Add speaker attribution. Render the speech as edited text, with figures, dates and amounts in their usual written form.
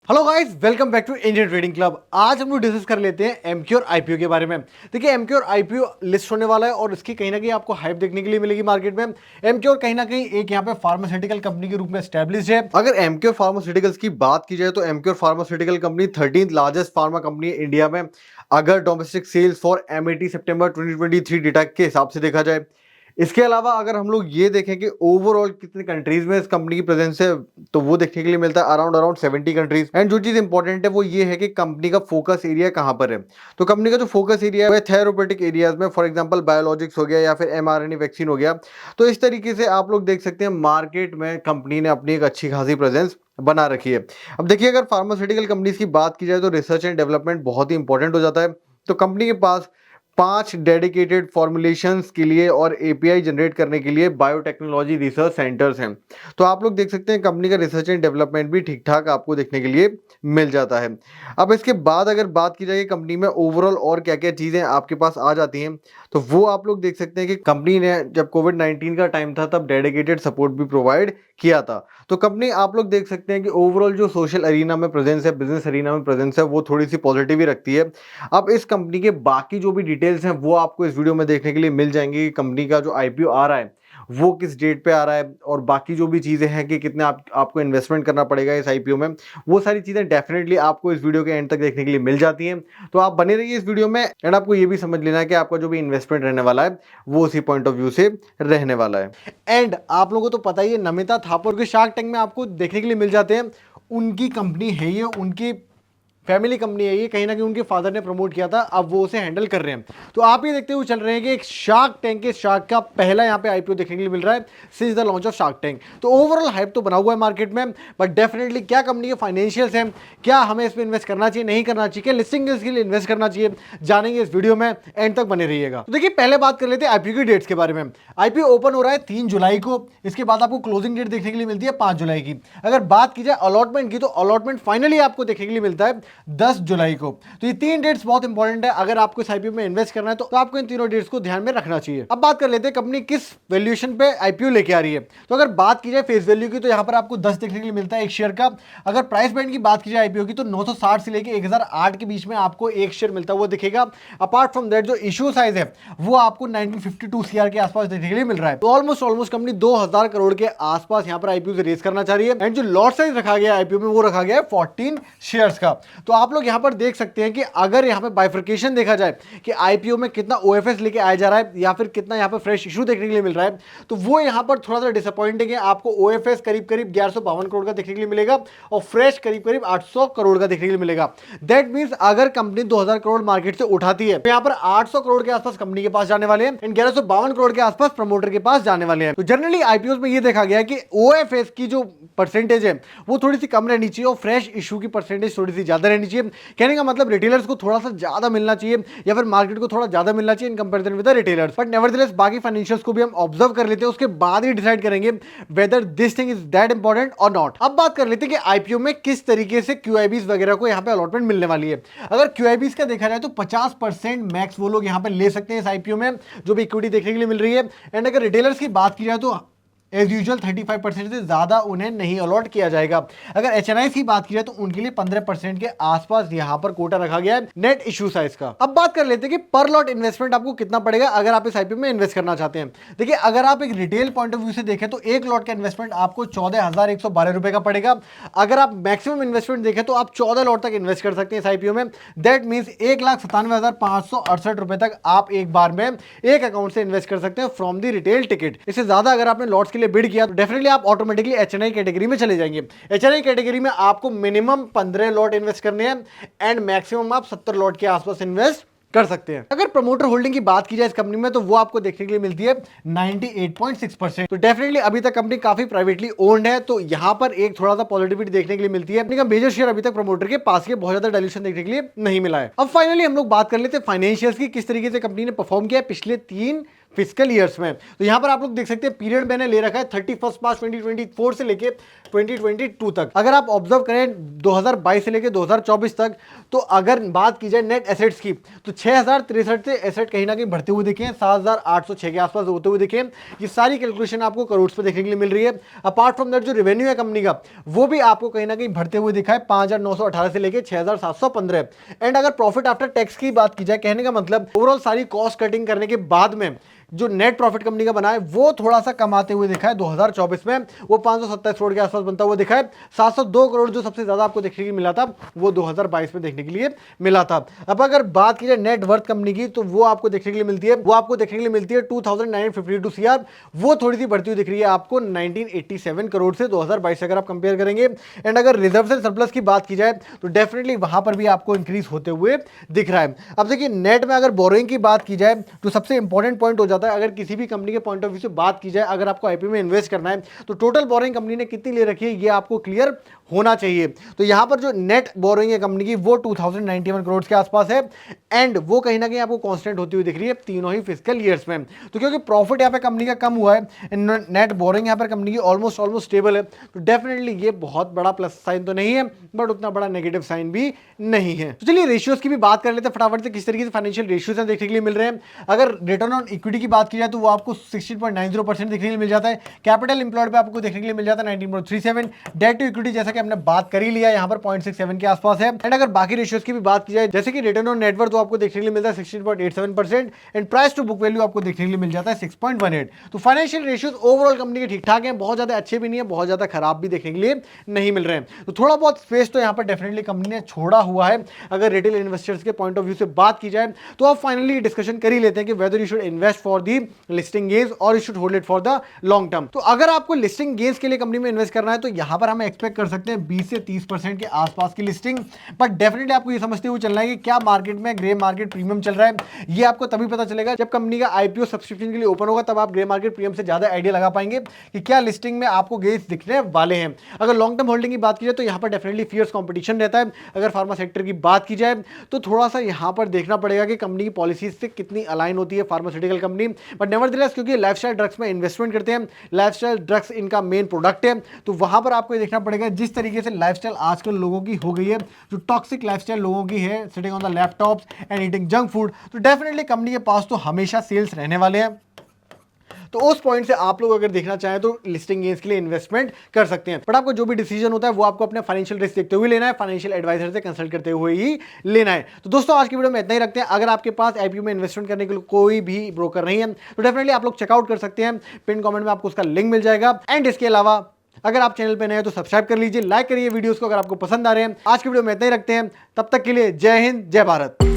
Speaker 1: Hello guys, welcome back to Indian trading club. आज हम लोग डिस्कस कर लेते हैं एमक्योर आईपीओ के बारे में। देखिए, एमक्योर आईपीओ लिस्ट होने वाला है और इसकी कहीं ना कहीं आपको हाइप देखने के लिए मिलेगी मार्केट में। एमक्योर कहीं ना कहीं एक यहाँ पे फार्मास्यूटिकल कंपनी के रूप में एस्टैब्लिश है। अगर एमक्योर फार्मास्यूटिकल्स की बात की जाए तो Emcure pharmaceutical company 13th largest pharma company है इंडिया में, अगर डोमेस्टिक सेल्स फॉर एमएटी सितंबर 2023 डेटा के हिसाब से देखा जाए। इसके अलावा अगर हम लोग ये देखें कि ओवरऑल कितने कंट्रीज में इस कंपनी की प्रेजेंस है, तो वो देखने के लिए मिलता है अराउंड 70 कंट्रीज। एंड जो चीज इंपॉर्टेंट है वो ये है कि कंपनी का फोकस एरिया कहाँ पर है। तो कंपनी का जो फोकस एरिया है थेराप्यूटिक एरियाज में, फॉर एग्जांपल बायोलॉजिक्स हो गया या फिर एमआरएनए वैक्सीन हो गया। तो इस तरीके से आप लोग देख सकते हैं मार्केट में कंपनी ने अपनी एक अच्छी खासी प्रेजेंस बना रखी है। अब देखिए, अगर फार्मास्यूटिकल कंपनीज की बात की जाए तो रिसर्च एंड डेवलपमेंट बहुत ही इंपॉर्टेंट हो जाता है। तो कंपनी के पास 5 डेडिकेटेड फॉर्मुलेशंस के लिए और एपीआई जनरेट करने के लिए बायोटेक्नोलॉजी रिसर्च सेंटर्स हैं। तो आप लोग देख सकते हैं कंपनी का रिसर्च एंड डेवलपमेंट भी ठीक ठाक आपको देखने के लिए मिल जाता है। अब इसके बाद अगर बात की जाए कंपनी में ओवरऑल और क्या क्या चीज़ें आपके पास आ जाती हैं, तो वो आप लोग देख सकते हैं कि कंपनी ने जब कोविड-19 का टाइम था तब डेडिकेटेड सपोर्ट भी प्रोवाइड किया था। तो कंपनी आप लोग देख सकते हैं कि ओवरऑल जो सोशल अरीना में प्रेजेंस है, बिजनेस अरीना में प्रेजेंस है, वो थोड़ी सी पॉजिटिव ही रखती है। अब इस कंपनी के बाकी जो भी डिटेल्स हैं वो आपको इस वीडियो में देखने के लिए मिल जाएंगी कि कंपनी का जो आईपीओ आ रहा है वो किस डेट पे आ रहा है, और बाकी जो भी चीज़ें हैं कि कितने आपको इन्वेस्टमेंट करना पड़ेगा इस आईपीओ में, वो सारी चीज़ें डेफिनेटली आपको इस वीडियो के एंड तक देखने के लिए मिल जाती हैं। तो आप बने रहिए इस वीडियो में। एंड आपको ये भी समझ लेना है कि आपका जो भी इन्वेस्टमेंट रहने वाला है वो उसी पॉइंट ऑफ व्यू से रहने वाला है। एंड आप लोगों को तो पता ही है, नमिता थापर के शार्क टैंक में आपको देखने के लिए मिल जाते हैं। उनकी कंपनी है ये, उनकी फैमिली कंपनी है ये, कहीं ना कहीं उनके फादर ने प्रमोट किया था, अब वो उसे हैंडल कर रहे हैं। तो आप ये देखते हुए चल रहे हैं कि एक शार्क टैंक के शार्क का पहला यहाँ पे आईपीओ देखने के लिए मिल रहा है since the launch of shark tank. तो ओवरऑल हाइप तो बना हुआ है मार्केट में, बट डेफिनेटली क्या कंपनी के फाइनेंशियल्स हैं, क्या हमें इसमें इन्वेस्ट करना चाहिए, नहीं करना चाहिए, क्या लिस्टिंग इसके लिए इन्वेस्ट करना चाहिए, जानेंगे इस वीडियो में, एंड तक बने रहिएगा। तो देखिए, पहले बात कर लेते हैं आईपीओ की डेट्स के बारे में। आईपीओ ओपन हो रहा है 3 जुलाई को, इसके बाद आपको क्लोजिंग डेट देखने के लिए मिलती है 5 जुलाई की। अगर बात की जाए अलॉटमेंट की, तो अलॉटमेंट फाइनली आपको देखने के लिए मिलता है 10 जुलाई को। तो ये 3 डेट्स बहुत इंपॉर्टेंट है। अगर आपको इस आईपीओ में इन्वेस्ट करना है तो आपको इन तीनों डेट्स को ध्यान में रखना चाहिए। अब बात कर लेते हैं कंपनी किस वैल्यूएशन पे आईपीओ लेके आ रही है। तो अगर बात की जाए फेस वैल्यू की, तो यहां पर आपको 10 देखने के लिए मिलता है एक शेयर का। अगर प्राइस बैंड की बात की जाए आईपीओ की, तो 960 से लेके 1008 के बीच में आपको एक शेयर मिलता हुआ दिखेगा। अपार्ट फ्रॉम दैट, जो इश्यू साइज है वो आपको 1952 सीआर के आसपास देखने के लिए मिल रहा है। तो ऑलमोस्ट कंपनी 2000 करोड़ के आसपास यहां पर आईपीओ से रेस करना चाह रही है। एंड जो लॉट साइज रखा गया आईपीओ में, वो रखा गया है 14 शेयर्स का। तो आप लोग यहां पर देख सकते हैं कि अगर यहां पे बाइफर्केशन देखा जाए कि आईपीओ में कितना ओएफएस लेके आया जा रहा है या फिर कितना यहां पे फ्रेश इशू देखने के लिए मिल रहा है, तो वो यहां पर थोड़ा सा डिसअपॉइंटिंग है। आपको ओएफएस करीब 1152 करोड़ का देखने के लिए मिलेगा और फ्रेश करीब 800 करोड़ का देखने के लिए मिलेगा। दैट मींस अगर कंपनी 2000 करोड़ मार्केट से उठाती है तो यहां पर 800 करोड़ के आसपास कंपनी के पास जाने वाले हैं एंड 1152 करोड़ के आसपास प्रमोटर के पास जाने वाले हैं। तो जनरली आईपीओ में ये देखा गया है कि ओएफएस की जो परसेंटेज है वो थोड़ी सी कम रहनी चाहिए और फ्रेश इशू की परसेंटेज थोड़ी सी ज्यादा रहनी चाहिए। कहने का मतलब रिटेलर्स को थोड़ा सा ज्यादा मिलना चाहिए या फिर मार्केट को थोड़ा ज्यादा मिलना चाहिए in comparison with the retailers. But nevertheless बाकी फाइनेंशियल्स को भी हम ऑब्जर्व कर लेते हैं, उसके बाद ही डिसाइड करेंगे whether this thing is that important और नॉट। अब बात कर लेते हैं कि आईपीओ में किस तरीके से क्यूआईबीज वगैरह को यहां पे अलॉटमेंट मिलने वाली है। अगर क्यूआईबीज का देखा जाए तो 50% मैक्स वो लोग यहां पे ले सकते हैं इस आईपीओ में, जो भी इक्विटी देखने के लिए मिल रही है। एंड अगर रिटेलर्स की बात की जाए तो एज यूजुअल 35% से ज्यादा उन्हें नहीं अलॉट किया जाएगा। अगर एचएनआई की बात की जाए तो उनके लिए 15% के आसपास यहां पर कोटा रखा गया है नेट इशू साइज का। अब बात कर लेते हैं कि पर लॉट इन्वेस्टमेंट आपको कितना पड़ेगा अगर आप इस आईपीओ में इन्वेस्ट करना चाहते हैं। देखिए, अगर आप एक रिटेल पॉइंट ऑफ व्यू से देखें तो एक लॉट का इन्वेस्टमेंट आपको 14,112 रुपए का पड़ेगा। अगर आप मैक्सिमम इन्वेस्टमेंट देखें तो आप 14 लॉट तक इन्वेस्ट कर सकते हैं इस आईपीओ में। दैट मींस 1,97,568 रुपए तक आप एक बार में एक अकाउंट से इन्वेस्ट कर सकते हैं फ्रॉम द रिटेल टिकट। इससे ज्यादा अगर आपने लॉट्स के लिए बिड किया तो डेफिनेटली आप ऑटोमेटिकली एचएनआई कैटेगरी में चले जाएंगे। एचएनआई कैटेगरी में आपको मिनिमम 15 लॉट इन्वेस्ट करने हैं एंड मैक्सिमम आप 70 लॉट के आसपास इन्वेस्ट कर सकते हैं। अगर प्रमोटर होल्डिंग की बात की जाए इस कंपनी में, तो वो आपको देखने के लिए मिलती है 98.6%। तो डेफिनेटली अभी तक कंपनी काफी प्राइवेटली ओन्ड है, तो यहां पर एक थोड़ा सा पॉजिटिविटी देखने के लिए मिलती है। कंपनी का मेजर शेयर अभी तक प्रमोटर के पास के बहुत ज्यादा डायल्यूशन देखने के लिए नहीं मिला है। अब फाइनली हम लोग बात कर लेते हैं फाइनेंशियल्स की, किस तरीके से कंपनी ने परफॉर्म किया है पिछले 3 फिजिकल ईयर्स में। तो यहां पर आप लोग देख सकते हैं पीरियड मैंने ले रखा है 31 मार्च 2024 से लेके 2022 तक। अगर आप ऑब्जर्व करें 2022 से लेके 2024 तक, तो अगर बात की जाए नेट एसेट्स की तो 6063 से एसेट कहीं ना कहीं बढ़ते हुए दिखे, 7806 के आसपास होते हुए दिखे। ये सारी कैलकुलेशन आपको करोड़ पे देखने के लिए मिल रही है। अपार्ट फ्रॉम दैट जो रेवेन्यू है कंपनी का वो भी आपको कहीं ना कहीं बढ़ते हुए दिखा है 5918 से लेके 6715। एंड अगर प्रॉफिट आफ्टर टैक्स की बात की जाए, कहने का मतलब ओवरऑल सारी कॉस्ट कटिंग करने के बाद में जो नेट प्रॉफिट कंपनी का बना है वो थोड़ा सा कमाते हुए दिखा है 2024 में, वो 527 करोड़ के आसपास बनता हुआ दिखा है। 702 करोड़ जो सबसे ज्यादा आपको देखने के लिए मिला था वो 2022 में देखने के लिए मिला था। अब अगर बात की जाए नेट वर्थ कंपनी की तो वो आपको देखने के लिए मिलती है 2952 CR, वो थोड़ी सी बढ़ती हुई दिख रही है आपको 1987 करोड़ से 2022 से अगर आप कंपेयर करेंगे। एंड अगर रिजर्व एंड सरप्लस की बात की जाए तो डेफिनेटली वहां पर भी आपको इंक्रीज होते हुए दिख रहा है। अब देखिए नेट में अगर बोरोइंग की बात की जाए तो सबसे इंपॉर्टेंट पॉइंट हो जाता है, अगर किसी भी कंपनी के पॉइंट ऑफ व्यू से बात की जाए, अगर आपको आईपीओ में इन्वेस्ट करना है तो टोटल बोरोइंग कंपनी ने कितनी ले रखी है ये आपको क्लियर होना चाहिए। तो यहां पर जो नेट बोरोइंग है कंपनी की वो 2091 करोड़ के आसपास है। एंड वो कहीं ना कहीं आपको कांस्टेंट होती हुई दिख रही है तीनों ही फिजिकल ईयर्स में। तो क्योंकि प्रॉफिट यहां पे कंपनी का कम हुआ है, नेट बोरोइंग यहां पर कंपनी की ऑलमोस्ट स्टेबल है, तो डेफिनेटली ये बहुत बड़ा प्लस साइन तो नहीं है बट उतना बड़ा नेगेटिव साइन भी नहीं है। तो चलिए रेशियोज की भी बात कर लेते हैं फटाफट से, किस तरीके से फाइनेंशियल रेशियोज देखने के लिए मिल रहे हैं। अगर रिटर्न ऑन इक्विटी की बात की जाए तो वो आपको 16.90% देखने के लिए मिल जाता है। कैपिटल एम्प्लॉयड पे आपको देखने के लिए मिल जाता है 19.37। डेट टू इक्विटी जैसा कि हमने बात कर ही लिया, यहाँ पर 0.67 के आसपास है। एंड अगर बाकी रेशियोज की भी बात की जाए जैसे कि रिटर्न ऑन नेटवर्थ तो आपको देखने के लिए मिलता है 16.87% and price to book value आपको देखने के लिए मिल जाता है 6.18। तो फाइनेंशियल रेशियोज ओवरऑल कंपनी के ठीक ठाक हैं, बहुत ज्यादा अच्छे भी नहीं है, बहुत ज्यादा खराब भी देखने के लिए नहीं मिल रहे हैं। तो थोड़ा बहुत स्पेस तो यहाँ पर डेफिनेटली कंपनी ने छोड़ा हुआ है। अगर रिटेल इन्वेस्टर्स के पॉइंट ऑफ व्यू से बात की जाए तो आप फाइनली डिस्कशन कर ही लेते हैं कि whether you should invest for the listing gains और you should hold it for the long term. तो अगर आपको लिस्टिंग गेन्स के लिए कंपनी में इन्वेस्ट करना है तो यहां पर हम एक्सपेक्ट कर सकते हैं 20 से 30% के आसपास की लिस्टिंग। बट डेफिनेटली आपको ये समझते हुए चलना है कि क्या मार्केट में ग्रे मार्केट प्रीमियम चल रहा है, ये आपको तभी पता चलेगा जब कंपनी का आईपीओ सब्सक्रिप्शन के लिए ओपन होगा, तब आप ग्रे मार्केट प्रीमियम से ज्यादा आइडिया लगा पाएंगे कि क्या लिस्टिंग में आपको गेन्स दिखने वाले हैं। अगर लॉन्ग टर्म होल्डिंग की बात की जाए तो यहां पर डेफिनेटली फियर्स कंपटीशन रहता है। अगर फार्मा सेक्टर की बात की जाए तो थोड़ा सा यहां पर देखना पड़ेगा कि कंपनी की पॉलिसीज से कितनी अलाइन होती है फार्मास्यूटिकल कंपनी। बट नेवरदलेस क्योंकि लाइफस्टाइल ड्रग्स में इन्वेस्टमेंट करते हैं, लाइफस्टाइल ड्रग्स इनका मेन प्रोडक्ट है, तो वहां पर आपको देखना पड़ेगा जिस तरीके से लाइफस्टाइल आजकल लोगों की हो गई है, जो टॉक्सिक लाइफस्टाइल लोगों की है, sitting on the laptops and eating junk food, तो डेफिनेटली कंपनी के पास तो हमेशा सेल्स रहने वाले हैं। तो उस पॉइंट से आप लोग अगर देखना चाहें तो लिस्टिंग गेन्स के लिए इन्वेस्टमेंट कर सकते हैं। बट आपको जो भी डिसीजन होता है वो आपको अपने फाइनेंशियल रिस्क देखते हुए लेना है, फाइनेंशियल एडवाइजर से कंसल्ट करते हुए ही लेना है। तो दोस्तों आज की वीडियो में इतना ही रखते हैं। अगर आपके पास आईपीओ में इन्वेस्टमेंट करने के लिए कोई भी ब्रोकर नहीं है तो डेफिनेटली आप लोग चेकआउट कर सकते हैं, पिन कमेंट में आपको उसका लिंक मिल जाएगा। एंड इसके अलावा अगर आप चैनल पे नए हैं तो सब्सक्राइब कर लीजिए, लाइक करिए वीडियोस को अगर आपको पसंद आ रहे हैं। आज की वीडियो में इतना ही रखते हैं, तब तक के लिए जय हिंद जय भारत।